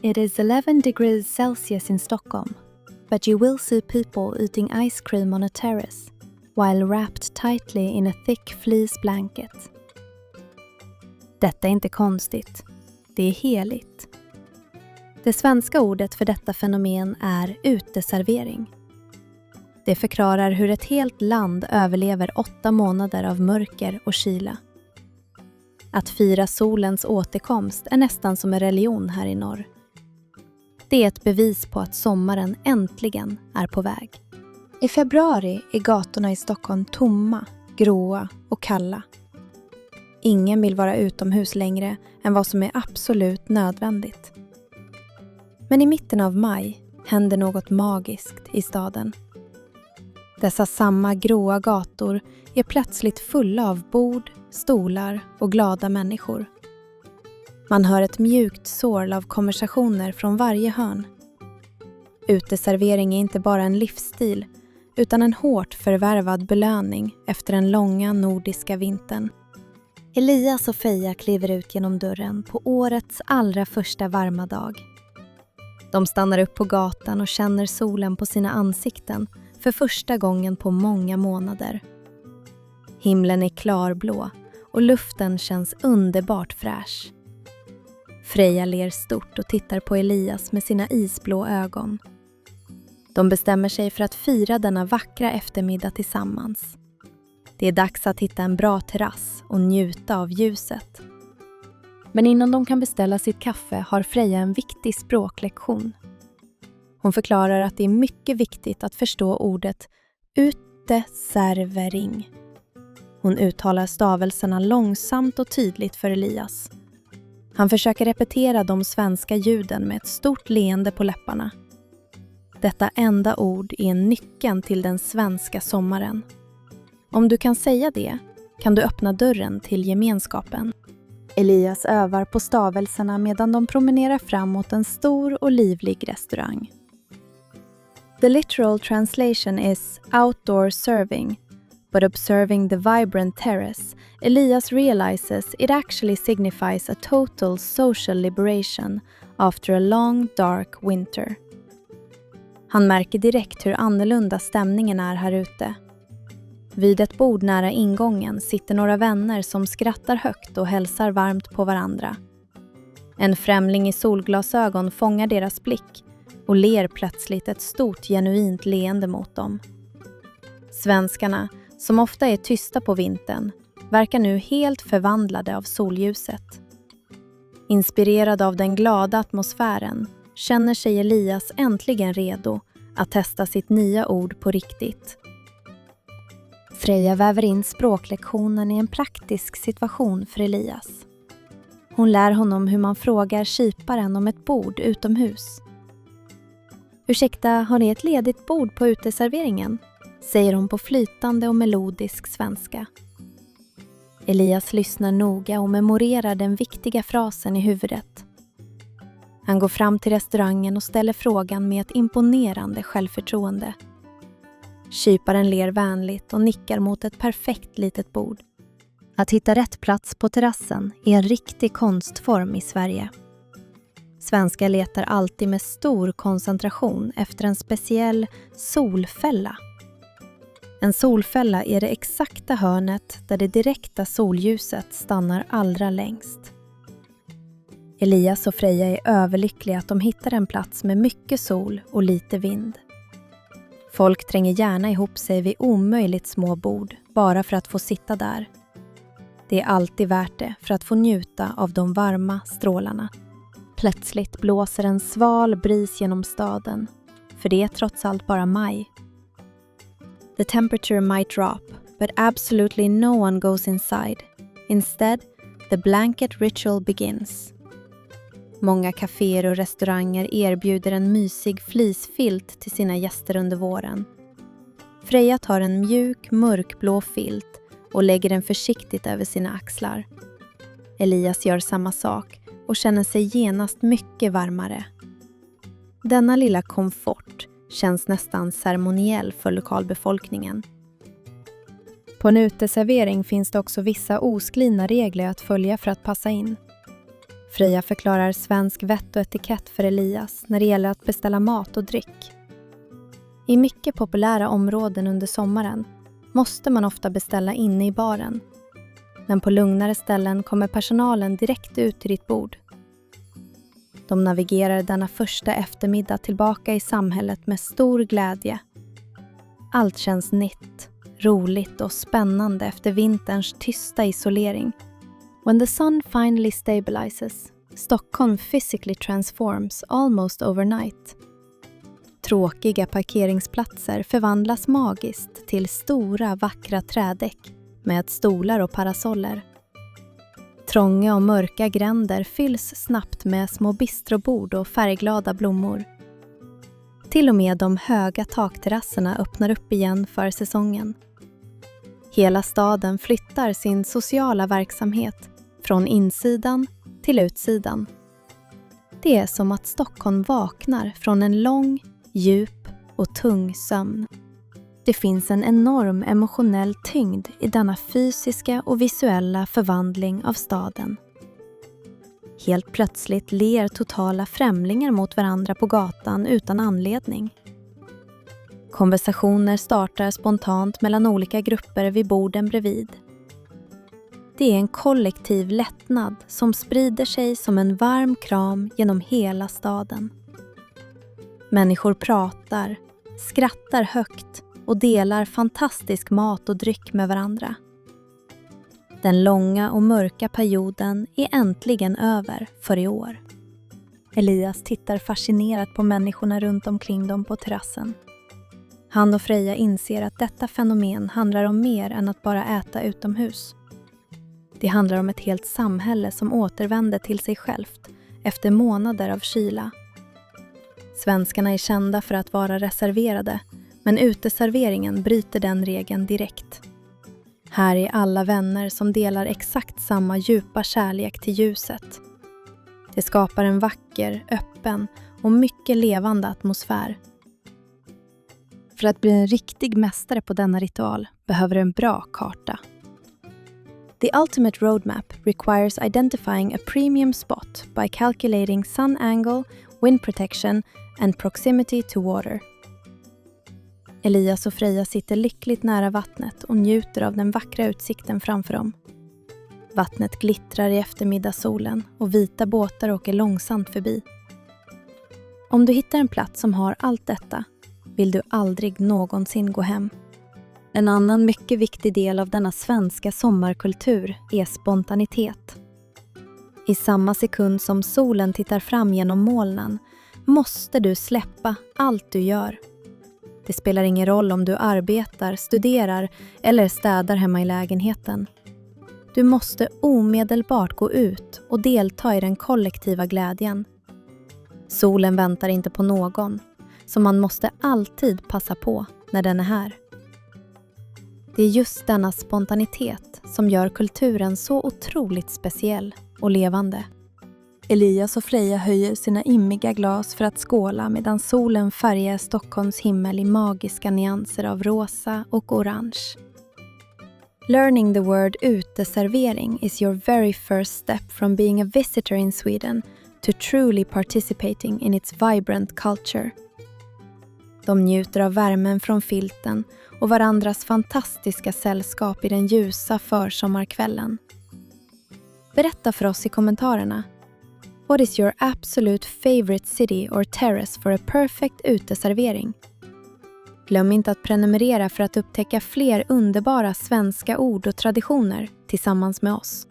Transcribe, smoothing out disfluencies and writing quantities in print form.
It is 11 degrees Celsius in Stockholm, but you will see people eating ice cream on a terrace while wrapped tightly in a thick fleece blanket. Detta är inte konstigt, det är heligt. Det svenska ordet för detta fenomen är uteservering. Det förklarar hur ett helt land överlever 8 månader av mörker och kyla. Att fira solens återkomst är nästan som en religion här i norr. Det är ett bevis på att sommaren äntligen är på väg. I februari är gatorna i Stockholm tomma, gråa och kalla. Ingen vill vara utomhus längre än vad som är absolut nödvändigt. Men i mitten av maj händer något magiskt i staden. Dessa samma gråa gator är plötsligt fulla av bord, stolar och glada människor. Man hör ett mjukt sorl av konversationer från varje hörn. Uteservering är inte bara en livsstil utan en hårt förvärvad belöning efter den långa nordiska vintern. Elias och Freja kliver ut genom dörren på årets allra första varma dag. De stannar upp på gatan och känner solen på sina ansikten för första gången på många månader. Himlen är klarblå och luften känns underbart fräsch. Freja ler stort och tittar på Elias med sina isblå ögon. De bestämmer sig för att fira denna vackra eftermiddag tillsammans. Det är dags att hitta en bra terrass och njuta av ljuset. Men innan de kan beställa sitt kaffe har Freja en viktig språklektion. Hon förklarar att det är mycket viktigt att förstå ordet uteservering. Hon uttalar stavelserna långsamt och tydligt för Elias. Han försöker repetera de svenska ljuden med ett stort leende på läpparna. Detta enda ord är nyckeln till den svenska sommaren. Om du kan säga det kan du öppna dörren till gemenskapen. Elias övar på stavelserna medan de promenerar fram mot en stor och livlig restaurang. The literal translation is outdoor serving, but observing the vibrant terrace, Elias realizes it actually signifies a total social liberation after a long dark winter. Han märker direkt hur annorlunda stämningen är här ute. Vid ett bord nära ingången sitter några vänner som skrattar högt och hälsar varmt på varandra. En främling i solglasögon fångar deras blick och ler plötsligt ett stort genuint leende mot dem. Svenskarna, som ofta är tysta på vintern, verkar nu helt förvandlade av solljuset. Inspirerad av den glada atmosfären känner sig Elias äntligen redo att testa sitt nya ord på riktigt. Freja väver in språklektionen i en praktisk situation för Elias. Hon lär honom hur man frågar kyparen om ett bord utomhus. Ursäkta, har ni ett ledigt bord på uteserveringen? Säger hon på flytande och melodisk svenska. Elias lyssnar noga och memorerar den viktiga frasen i huvudet. Han går fram till restaurangen och ställer frågan med ett imponerande självförtroende. Kyparen ler vänligt och nickar mot ett perfekt litet bord. Att hitta rätt plats på terrassen är en riktig konstform i Sverige. Svenskar letar alltid med stor koncentration efter en speciell solfälla. En solfälla är det exakta hörnet där det direkta solljuset stannar allra längst. Elias och Freja är överlyckliga att de hittar en plats med mycket sol och lite vind. Folk tränger gärna ihop sig vid omöjligt små bord bara för att få sitta där. Det är alltid värt det för att få njuta av de varma strålarna. Plötsligt blåser en sval bris genom staden, för det är trots allt bara maj. The temperature might drop, but absolutely no one goes inside. Instead, the blanket ritual begins. Många kaféer och restauranger erbjuder en mysig fleecefilt till sina gäster under våren. Freja tar en mjuk, mörkblå filt och lägger den försiktigt över sina axlar. Elias gör samma sak och känner sig genast mycket varmare. Denna lilla komfort känns nästan ceremoniell för lokalbefolkningen. På en uteservering finns det också vissa oskrivna regler att följa för att passa in. Freja förklarar svensk vett och etikett för Elias när det gäller att beställa mat och dryck. I mycket populära områden under sommaren måste man ofta beställa inne i baren. Men på lugnare ställen kommer personalen direkt ut till ditt bord. De navigerar denna första eftermiddag tillbaka i samhället med stor glädje. Allt känns nytt, roligt och spännande efter vinterns tysta isolering. When the sun finally stabilizes, Stockholm physically transforms almost overnight. Tråkiga parkeringsplatser förvandlas magiskt till stora vackra trädäck med stolar och parasoller. Trånga och mörka gränder fylls snabbt med små bistrobord och färgglada blommor. Till och med de höga takterrasserna öppnar upp igen för säsongen. Hela staden flyttar sin sociala verksamhet från insidan till utsidan. Det är som att Stockholm vaknar från en lång, djup och tung sömn. Det finns en enorm emotionell tyngd i denna fysiska och visuella förvandling av staden. Helt plötsligt ler totala främlingar mot varandra på gatan utan anledning. Konversationer startar spontant mellan olika grupper vid borden bredvid. Det är en kollektiv lättnad som sprider sig som en varm kram genom hela staden. Människor pratar, skrattar högt och delar fantastisk mat och dryck med varandra. Den långa och mörka perioden är äntligen över för i år. Elias tittar fascinerat på människorna runt omkring dem på terrassen. Han och Freja inser att detta fenomen handlar om mer än att bara äta utomhus. Det handlar om ett helt samhälle som återvänder till sig självt efter månader av kyla. Svenskarna är kända för att vara reserverade, men uteserveringen bryter den regeln direkt. Här är alla vänner som delar exakt samma djupa kärlek till ljuset. Det skapar en vacker, öppen och mycket levande atmosfär. För att bli en riktig mästare på denna ritual behöver du en bra karta. The ultimate roadmap requires identifying a premium spot by calculating sun angle, wind protection and proximity to water. Elias och Freja sitter lyckligt nära vattnet och njuter av den vackra utsikten framför dem. Vattnet glittrar i eftermiddagssolen och vita båtar åker långsamt förbi. Om du hittar en plats som har allt detta vill du aldrig någonsin gå hem. En annan mycket viktig del av denna svenska sommarkultur är spontanitet. I samma sekund som solen tittar fram genom molnen måste du släppa allt du gör. Det spelar ingen roll om du arbetar, studerar eller städar hemma i lägenheten. Du måste omedelbart gå ut och delta i den kollektiva glädjen. Solen väntar inte på någon, så man måste alltid passa på när den är här. Det är just denna spontanitet som gör kulturen så otroligt speciell och levande. Elias och Freja höjer sina immiga glas för att skåla medan solen färgar Stockholms himmel i magiska nyanser av rosa och orange. Learning the word uteservering is your very first step from being a visitor in Sweden to truly participating in its vibrant culture. De njuter av värmen från filten och varandras fantastiska sällskap i den ljusa försommarkvällen. Berätta för oss i kommentarerna. What is your absolute favorite city or terrace for a perfect uteservering? Glöm inte att prenumerera för att upptäcka fler underbara svenska ord och traditioner tillsammans med oss.